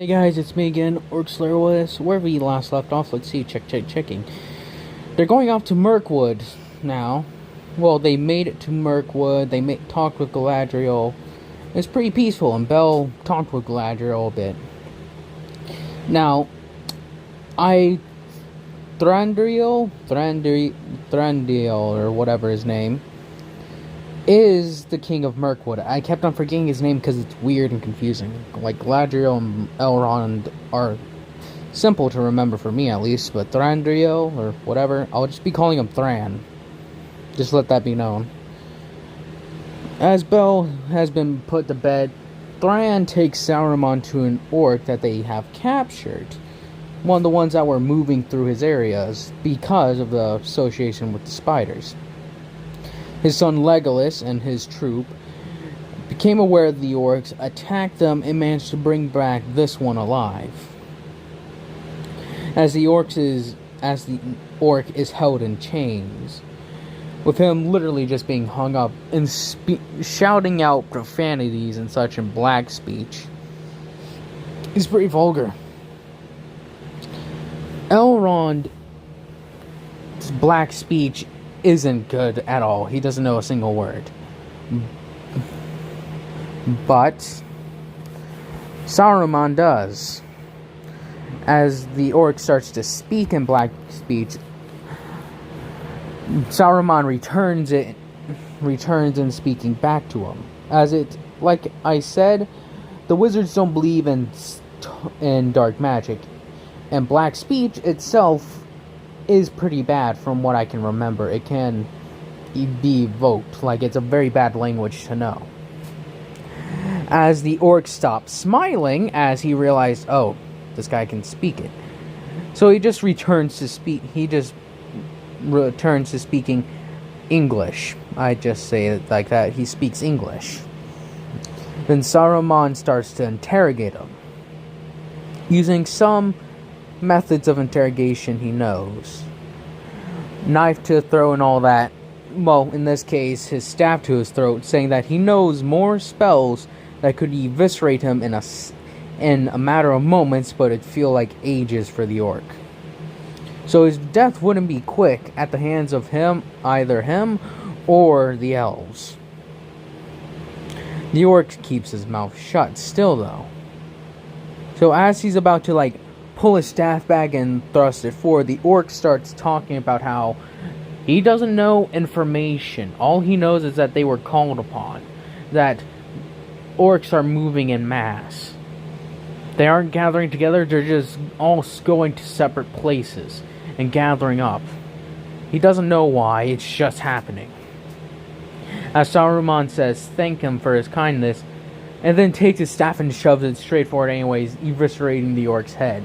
Hey guys, it's me again, Orcs where we last left off. Let's see, checking. They're going off to Mirkwood now. Well, they made it to Mirkwood, talked with Galadriel. It's pretty peaceful, and Belle talked with Galadriel a bit. Now, Thranduil, or whatever his name, is the king of Mirkwood. I kept on forgetting his name because it's weird and confusing. Like, Galadriel and Elrond are simple to remember for me, at least, but Thranduil, or whatever, I'll just be calling him Thran. Just let that be known. As Belle has been put to bed, Thran takes Saruman to an orc that they have captured. One of the ones that were moving through his areas because of the association with the spiders. His son Legolas and his troop became aware of the orcs, attacked them, and managed to bring back this one alive. As the orc is held in chains, with him literally just being hung up and shouting out profanities and such in black speech. He's pretty vulgar. Elrond's black speech isn't good at all. He doesn't know a single word. But Saruman does. As the orc starts to speak in black speech, Saruman returns in speaking back to him. Like I said, the wizards don't believe in dark magic, and black speech itself is pretty bad from what I can remember. It can be evoked, like it's a very bad language to know. As the orc stopped smiling, as he realized, oh, this guy can speak it. So he just returns to speaking English. I just say it like that. He speaks English. Then Saruman starts to interrogate him, using some methods of interrogation he knows. Knife to throat and all that. Well, in this case, his staff to his throat, saying that he knows more spells that could eviscerate him in a matter of moments, but it'd feel like ages for the orc. So his death wouldn't be quick at the hands of either him or the elves. The orc keeps his mouth shut still, though. So as he's about to, pull his staff back and thrust it forward, the orc starts talking about how he doesn't know information. All he knows is that they were called upon. That orcs are moving in mass. They aren't gathering together, they're just all going to separate places and gathering up. He doesn't know why, it's just happening. As Saruman says thank him for his kindness, and then takes his staff and shoves it straight forward anyways, eviscerating the orc's head.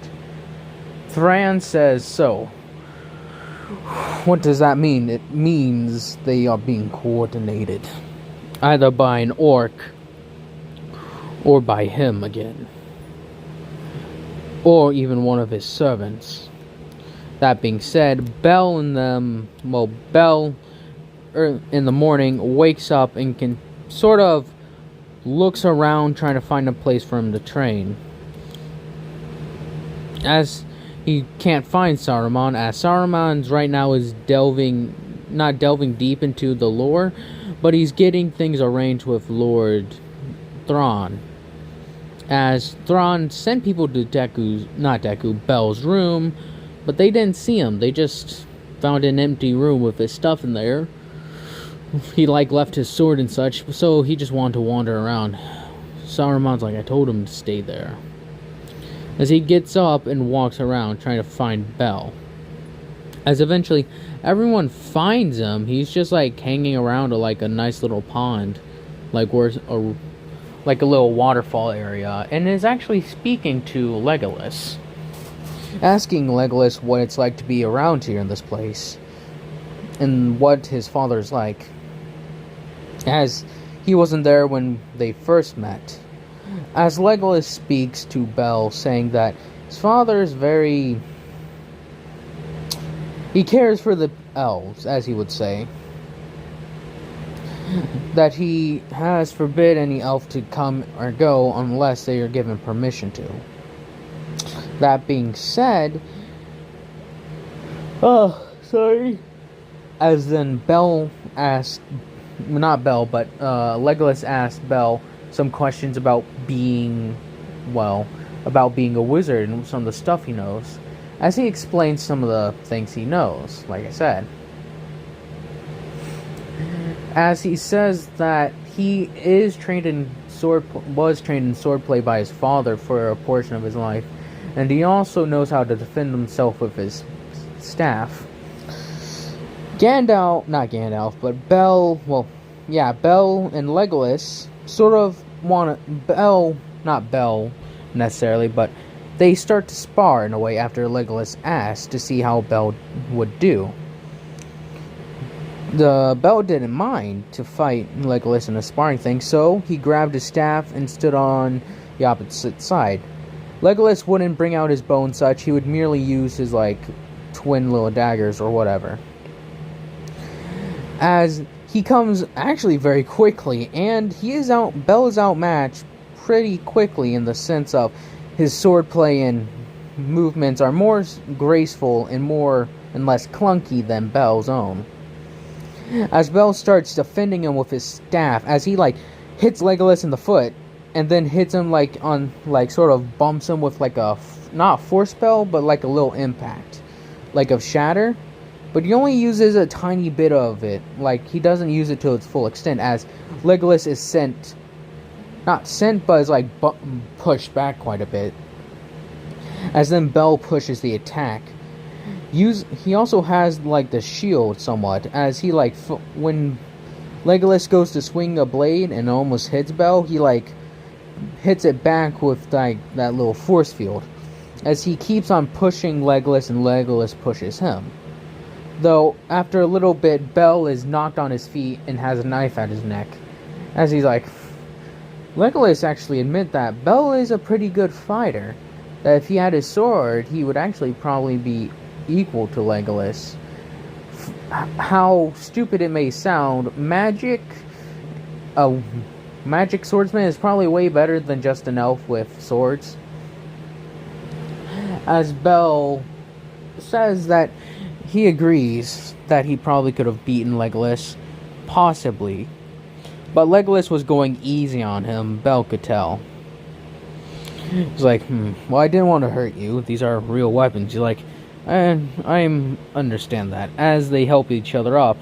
Thran says, so, what does that mean? It means they are being coordinated, either by an orc, or by him again, or even one of his servants. That being said, Belle in the morning wakes up and can sort of looks around trying to find a place for him to train. As he can't find Saruman, as Saruman's right now is not delving deep into the lore, but he's getting things arranged with Lord Thrawn. As Thrawn sent people to Belle's room, but they didn't see him. They just found an empty room with his stuff in there. He left his sword and such, so he just wanted to wander around. Saruman's I told him to stay there. As he gets up and walks around trying to find Belle. As eventually everyone finds him, he's just hanging around a nice little pond, a little waterfall area, and is actually speaking to Legolas, asking Legolas what it's like to be around here in this place, and what his father's like, as he wasn't there when they first met. As Legolas speaks to Belle, saying that his father is he cares for the elves, as he would say. That he has forbid any elf to come or go unless they are given permission to. That being said, oh, sorry. As then Bell asked, not Bell, but Legolas asked Bell some questions about being a wizard and some of the stuff he knows. As he explains some of the things he knows, like I said. As he says that he was trained in swordplay by his father for a portion of his life, and he also knows how to defend himself with his staff. Bell and Legolas sort of not Bell necessarily, but they start to spar in a way after Legolas asks to see how Bell would do. The Bell didn't mind to fight Legolas in a sparring thing, so he grabbed his staff and stood on the opposite side. Legolas wouldn't bring out his bow and such, he would merely use his, twin little daggers or whatever. As he comes actually very quickly, and Bell is outmatched pretty quickly in the sense of his swordplay and movements are more graceful and less clunky than Bell's own. As Bell starts defending him with his staff, as he hits Legolas in the foot, and then hits him sort of bumps him with not a force spell, but a little impact, of shatter. But he only uses a tiny bit of it, he doesn't use it to its full extent, as Legolas is pushed back quite a bit. As then Bell pushes the attack. He also has the shield somewhat, as he when Legolas goes to swing a blade and almost hits Bell, he hits it back with that little force field, as he keeps on pushing Legolas and Legolas pushes him. Though after a little bit, Bell is knocked on his feet and has a knife at his neck, as he's Legolas actually admit that Bell is a pretty good fighter, that if he had his sword, he would actually probably be equal to Legolas. How stupid it may sound, a magic swordsman is probably way better than just an elf with swords. As Bell says that he agrees that he probably could have beaten Legolas, possibly, but Legolas was going easy on him, Bell could tell. He's well, I didn't want to hurt you, these are real weapons. He's and I understand that, as they help each other up.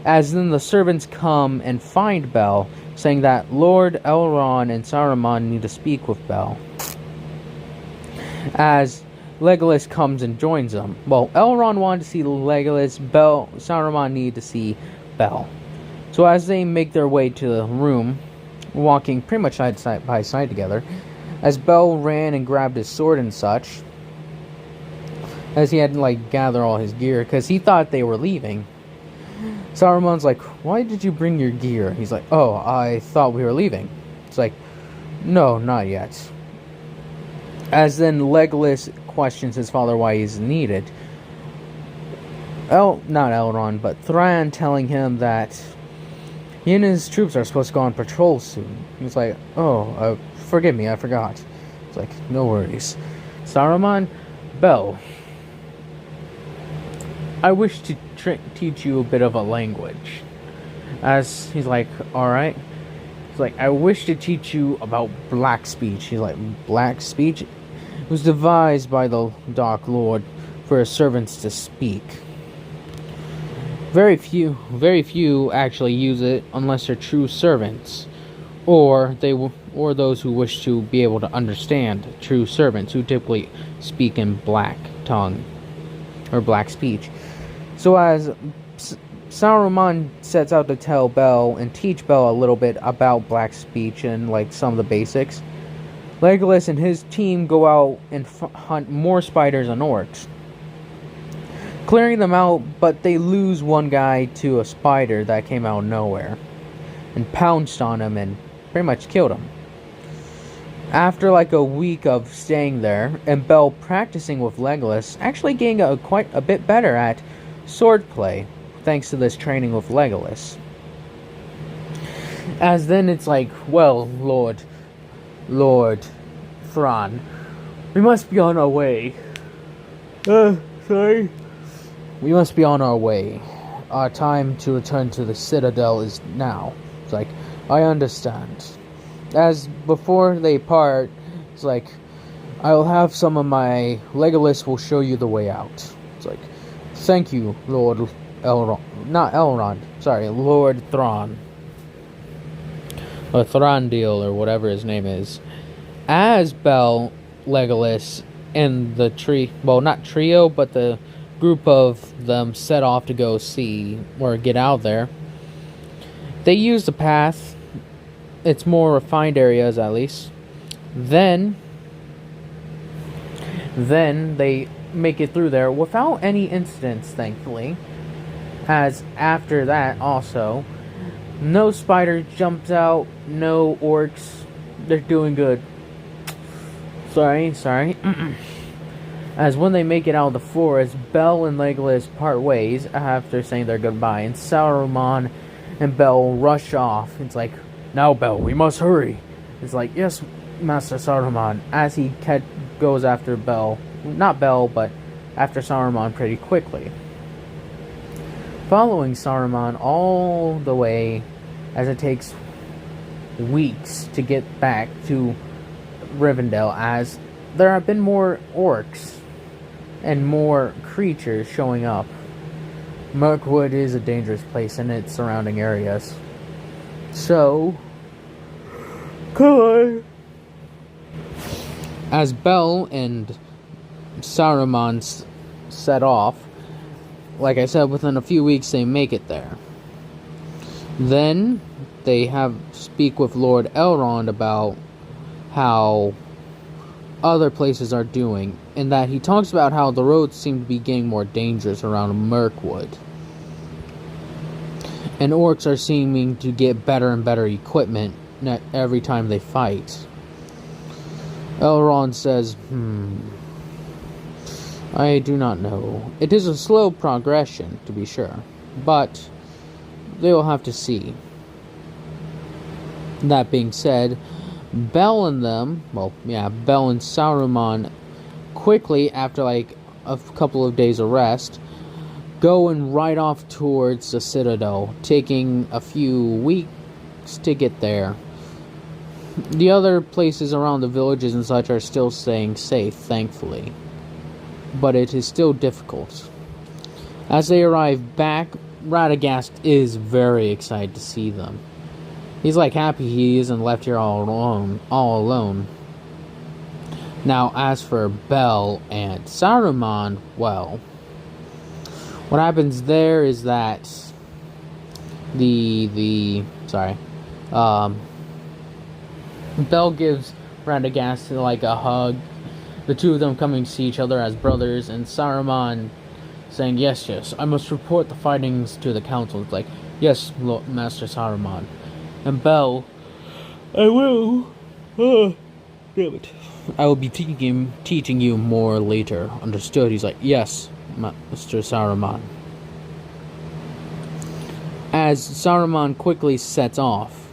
As then the servants come and find Bell, saying that Lord Elrond and Saruman need to speak with Bell. As Legolas comes and joins them. Well, Elrond wanted to see Legolas, Saruman needed to see Bell. So as they make their way to the room, walking pretty much side by side together, as Bell ran and grabbed his sword and such, as he had to gather all his gear, because he thought they were leaving. Saruman's why did you bring your gear? He's oh, I thought we were leaving. It's no, not yet. As then Legolas questions his father why he's needed. Not Elrond, but Thran telling him that he and his troops are supposed to go on patrol soon. He's oh, forgive me, I forgot. It's no worries. Saruman, Bell, I wish to teach you a bit of a language. As he's alright. He's I wish to teach you about black speech. He's black speech? It was devised by the Dark Lord for his servants to speak. Very few actually use it unless they're true servants, or those who wish to be able to understand true servants who typically speak in black tongue or black speech. So as Saruman sets out to tell Bell and teach Bell a little bit about black speech and some of the basics, Legolas and his team go out and hunt more spiders and orcs, clearing them out, but they lose one guy to a spider that came out of nowhere and pounced on him and pretty much killed him. After a week of staying there and Bell practicing with Legolas, actually getting quite a bit better at swordplay thanks to this training with Legolas. As then it's well, Lord Thrawn, We must be on our way. Sorry. We must be on our way. Our time to return to the Citadel is now. It's like, I understand. As before they part, it's like, I'll have some of my Legolas will show you the way out. It's like, thank you, Lord Elrond. Not Elrond. Sorry, Lord Thrawn. Or Thranduil, or whatever his name is. As Bell, Legolas, and the not trio, but the group of them set off to go see, or get out there, they use the path. It's more refined areas, at least. Then they make it through there without any incidents, thankfully. As after that, also, no spider jumps out, no orcs. They're doing good. Sorry. As when they make it out of the forest, Bell and Legolas part ways after saying their goodbye, and Saruman and Bell rush off. It's like, now Bell, we must hurry. It's like, yes, Master Saruman, as he goes after Bell. Not Bell, but after Saruman pretty quickly. Following Saruman all the way, as it takes weeks to get back to Rivendell, as there have been more orcs and more creatures showing up. Mirkwood is a dangerous place in its surrounding areas. So, come on. As Bell and Saruman set off, like I said, within a few weeks they make it there. Then they speak with Lord Elrond about how other places are doing, and that he talks about how the roads seem to be getting more dangerous around Mirkwood, and orcs are seeming to get better and better equipment every time they fight. Elrond says, I do not know. It is a slow progression, to be sure, but they will have to see. That being said, Bell and Saruman, quickly after like a couple of days of rest, go and ride off towards the Citadel, taking a few weeks to get there. The other places around the villages and such are still staying safe, thankfully, but it is still difficult. As they arrive back, Radagast is very excited to see them. He's like happy he isn't left here all alone. Now, as for Bell and Saruman, well, what happens there is that Bell gives Radagast like a hug. The two of them coming to see each other as brothers, and Saruman saying, yes, I must report the findings to the council. It's like, yes, Master Saruman. And Bell, I will. Damn it. I will be teaching you more later. Understood? He's like, yes, Master Saruman. As Saruman quickly sets off,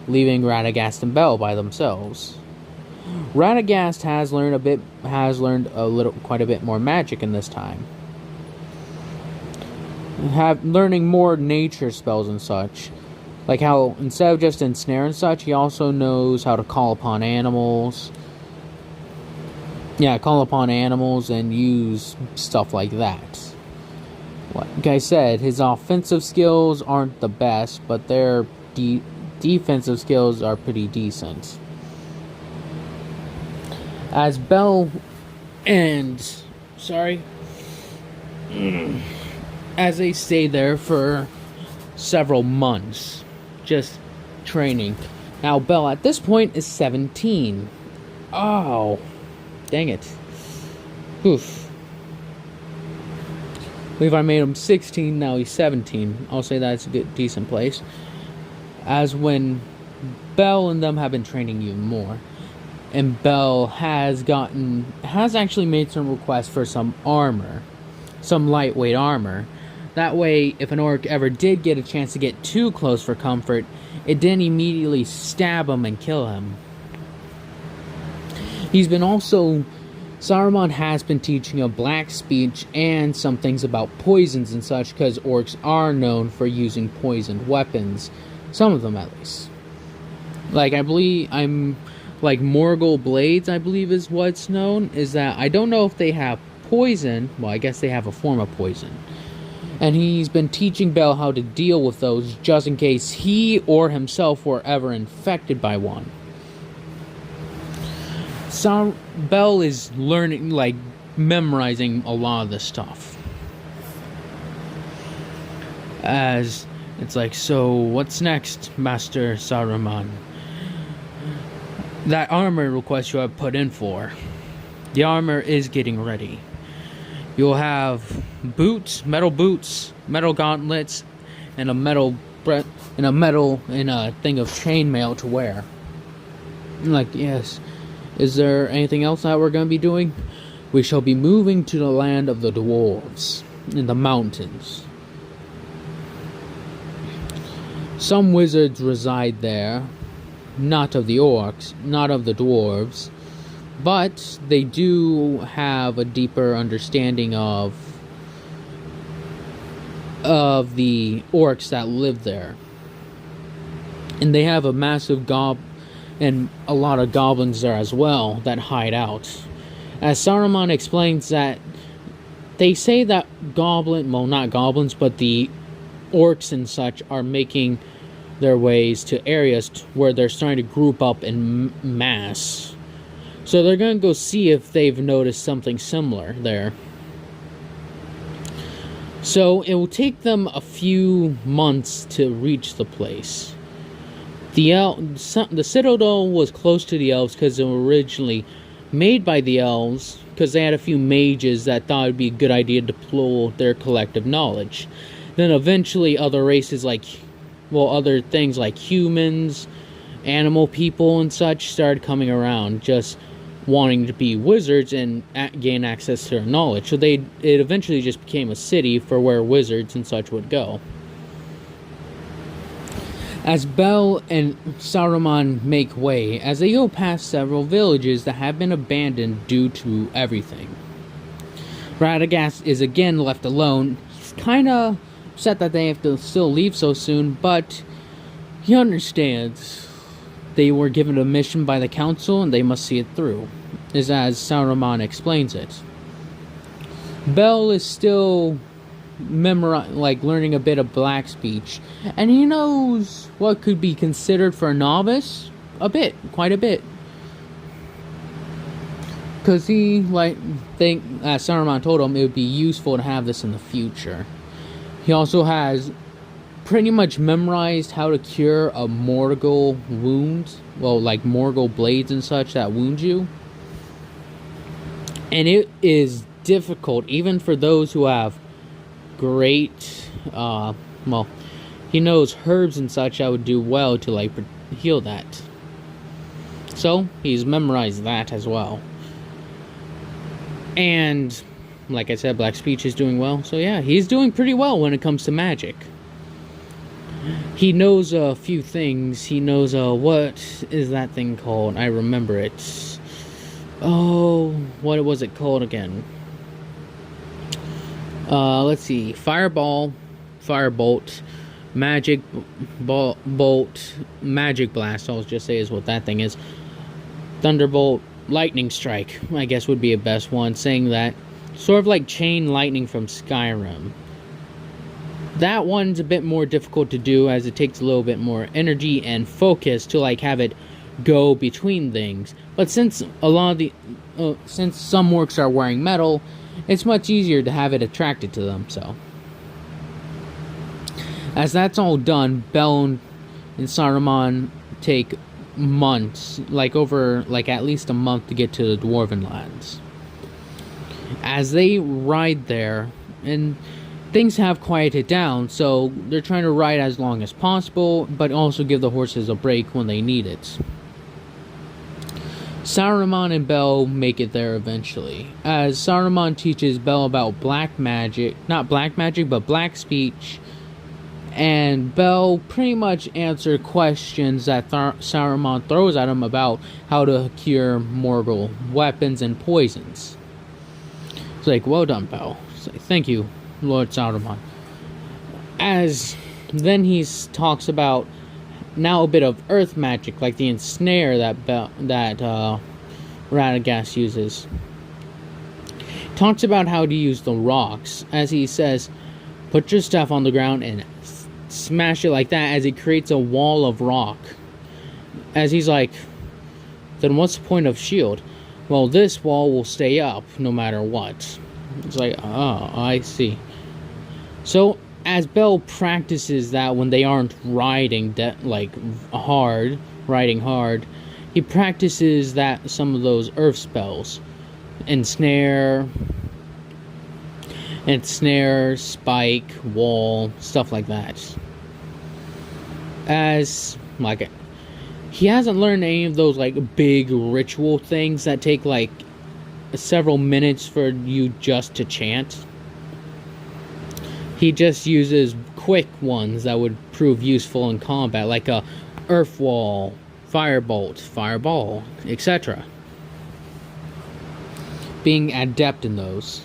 leaving Radagast and Bell by themselves. Radagast has learned quite a bit more magic in this time. Learning more nature spells and such. Like how, instead of just ensnare and such, he also knows how to call upon animals. Yeah, call upon animals and use stuff like that. Like I said, his offensive skills aren't the best, but their defensive skills are pretty decent. As Bell and... as they stay there for several months, just training. Now, Bell at this point is 17. Oh, dang it. Oof. Levi made him 16, now he's 17. I'll say that's a decent place. As when Bell and them have been training even more. And Bell has actually made some requests for some armor. Some lightweight armor. That way, if an orc ever did get a chance to get too close for comfort, it didn't immediately stab him and kill him. He's been also Saruman has been teaching a black speech and some things about poisons and such, because orcs are known for using poisoned weapons. Some of them, at least. Like, Morgul blades, I believe is what's known, is that I don't know if they have poison. Well, I guess they have a form of poison. And he's been teaching Bell how to deal with those, just in case he or himself were ever infected by one. Bell is learning, memorizing a lot of this stuff. As it's so what's next, Master Saruman? That armor request you have put in for. The armor is getting ready. You'll have boots, metal gauntlets, and a thing of chainmail to wear. Yes. Is there anything else that we're going to be doing? We shall be moving to the land of the dwarves, in the mountains. Some wizards reside there, not of the orcs, not of the dwarves, but they do have a deeper understanding of the orcs that live there. And they have a massive and a lot of goblins there as well that hide out. As Saruman explains that they say that not goblins, but the orcs and such are making their ways to areas where they're starting to group up in mass. So they're going to go see if they've noticed something similar there. So it will take them a few months to reach the place. The citadel was close to the elves because it was originally made by the elves, because they had a few mages that thought it would be a good idea to pool their collective knowledge. Then eventually other races other things like humans, animal people and such started coming around, just wanting to be wizards and gain access to their knowledge. So it eventually just became a city for where wizards and such would go. As Bell and Saruman make way, as they go past several villages that have been abandoned due to everything. Radagast is again left alone. He's kind of upset that they have to still leave so soon, but he understands. They were given a mission by the council and they must see it through, as Saruman explains it. Bell is still learning a bit of black speech, and he knows what could be considered for a novice quite a bit, because Saruman told him it would be useful to have this in the future. He also has pretty much memorized how to cure a Morgul wound, Morgul blades and such that wound you, and it is difficult even for those who have great he knows herbs and such that would do well to heal that. So he's memorized that as well. And like I said, black speech is doing well. So yeah, he's doing pretty well when it comes to magic. He knows a few things. He knows what is that thing called? I remember it. Oh, what was it called again? Let's see. Firebolt, magic bolt, magic blast. I'll just say is what that thing is. Thunderbolt, lightning strike, I guess would be a best one. Saying that, sort of like chain lightning from Skyrim. That one's a bit more difficult to do, as it takes a little bit more energy and focus to have it go between things. But since since some orcs are wearing metal, it's much easier to have it attracted to them. So as that's all done, Bell and Saruman take months, at least a month to get to the Dwarven lands. As they ride there, and things have quieted down, so they're trying to ride as long as possible, but also give the horses a break when they need it. Saruman and Bell make it there eventually, as Saruman teaches Bell about black magic, not black magic, but black speech, And Bell pretty much answered questions that Saruman throws at him about how to cure Morgul weapons and poisons. It's like, well done, Bell. It's like, thank you, Lord Saruman. As then he talks about now a bit of earth magic, like the ensnare that Radagast uses. Talks about how to use the rocks, as he says, put your stuff on the ground and smash it like that, as he creates a wall of rock. As he's like, then what's the point of shield? Well, this wall will stay up no matter what. It's like, oh, I see. So as Bell practices that when they aren't riding riding hard, he practices that some of those earth spells. Ensnare, spike, wall, stuff like that. As like he hasn't learned any of those like big ritual things that take like several minutes for you just to chant. He just uses quick ones that would prove useful in combat, like a earth wall, firebolt, fireball, etc. Being adept in those.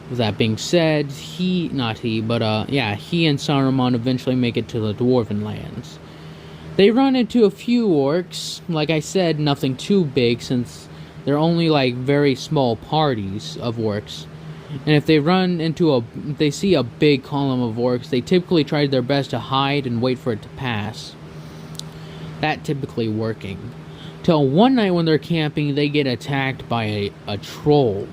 With that being said, he and Saruman eventually make it to the Dwarven lands. They run into a few orcs. Like I said, nothing too big, since they're only like very small parties of orcs. And if they see a big column of orcs, they typically try their best to hide and wait for it to pass. That typically working. Till one night when they're camping, they get attacked by a troll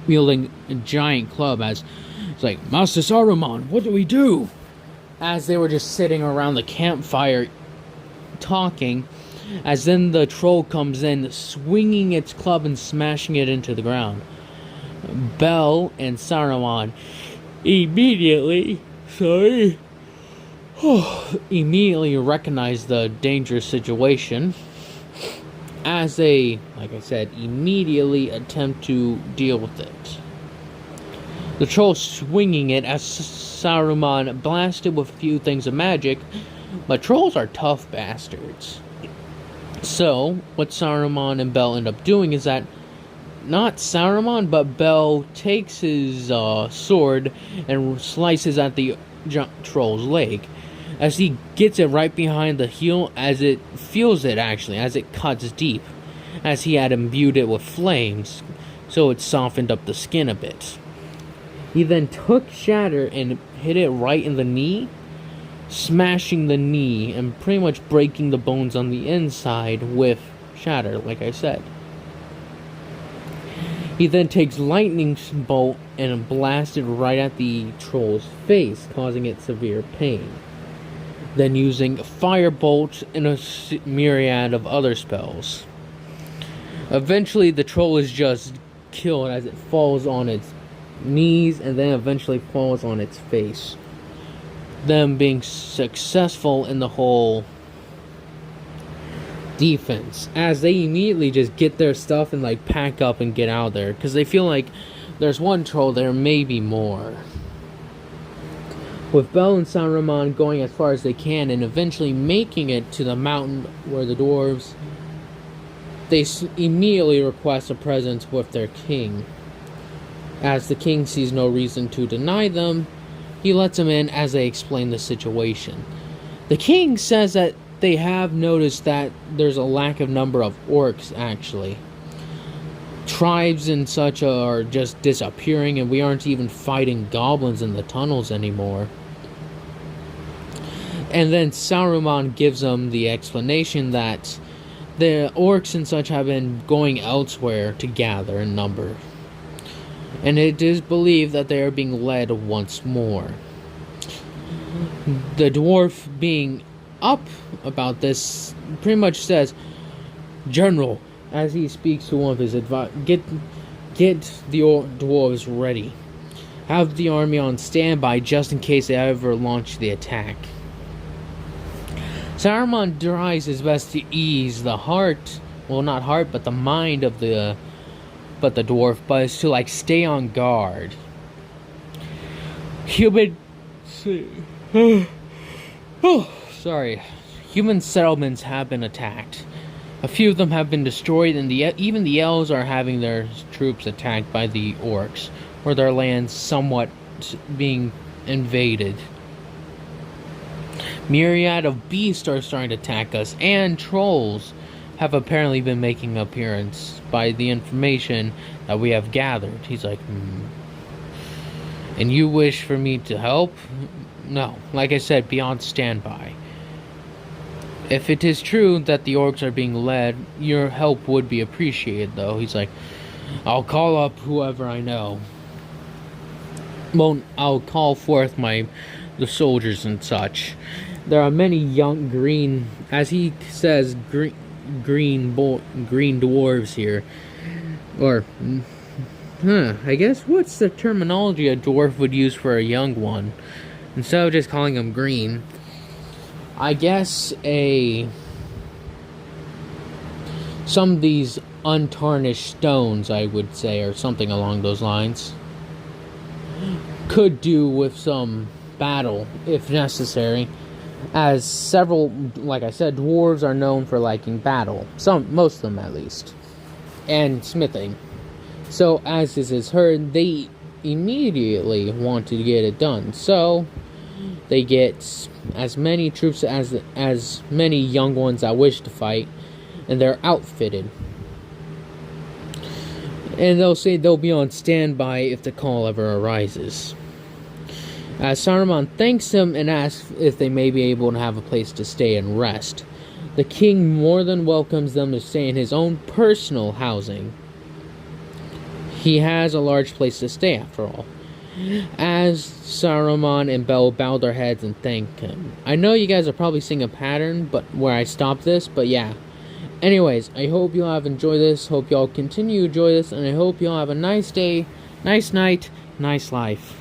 wielding a giant club. As it's like, Master Saruman, what do we do? As they were just sitting around the campfire talking, as then the troll comes in, swinging its club and smashing it into the ground. Bell and Saruman immediately recognize the dangerous situation, as they, like I said, immediately attempt to deal with it. The troll swinging it as Saruman blasted with a few things of magic, but trolls are tough bastards. So, what Saruman and Bell end up doing is that not Saruman, but Bell takes his sword and slices at the troll's leg, as he gets it right behind the heel, as it feels it actually, as it cuts deep, as he had imbued it with flames, so it softened up the skin a bit. He then took Shatter and hit it right in the knee, smashing the knee and pretty much breaking the bones on the inside with Shatter, like I said. He then takes Lightning Bolt and blasted right at the troll's face, causing it severe pain. Then using Firebolt and a myriad of other spells. Eventually the troll is just killed as it falls on its knees and then eventually falls on its face. Them being successful in the whole defense, as they immediately just get their stuff and like pack up and get out of there, because they feel like there's one troll, there may be more. With Bell and Saruman going as far as they can and eventually making it to the mountain where the dwarves, they immediately request a presence with their king. As the king sees no reason to deny them, he lets them in as they explain the situation. The king says that they have noticed that there's a lack of number of orcs, actually. Tribes and such are just disappearing, and we aren't even fighting goblins in the tunnels anymore. And then Saruman gives them the explanation that the orcs and such have been going elsewhere to gather in number. And it is believed that they are being led once more. The dwarf, being up about this, pretty much says, General, as he speaks to one of his advisors, get the dwarves ready. Have the army on standby just in case they ever launch the attack. Saruman tries his best to ease the heart, well, not heart, but the mind of the dwarf, but is to like stay on guard. Oh, sorry. Human settlements have been attacked. A few of them have been destroyed, and even the elves are having their troops attacked by the orcs, or their lands somewhat being invaded. Myriad of beasts are starting to attack us, and trolls have apparently been making an appearance by the information that we have gathered. He's like, And you wish for me to help? No, like I said, be on standby. If it is true that the orcs are being led, your help would be appreciated, though. He's like, I'll call up whoever I know. Well, I'll call forth the soldiers and such. There are many young green, as he says, green dwarves here. Or, I guess what's the terminology a dwarf would use for a young one? Instead of just calling them green, I guess some of these untarnished stones, I would say, or something along those lines, could do with some battle if necessary, as several, like I said, dwarves are known for liking battle, most of them at least, and smithing. So as this is heard, they immediately want to get it done. So they get as many troops as many young ones that wish to fight, and they're outfitted. And they'll say they'll be on standby if the call ever arises. As Saruman thanks them and asks if they may be able to have a place to stay and rest, the king more than welcomes them to stay in his own personal housing. He has a large place to stay, after all. As Saruman and Bel bow their heads and thank him. I know you guys are probably seeing a pattern where I stopped this, but yeah. Anyways, I hope y'all have enjoyed this. Hope y'all continue to enjoy this, and I hope y'all have a nice day, nice night, nice life.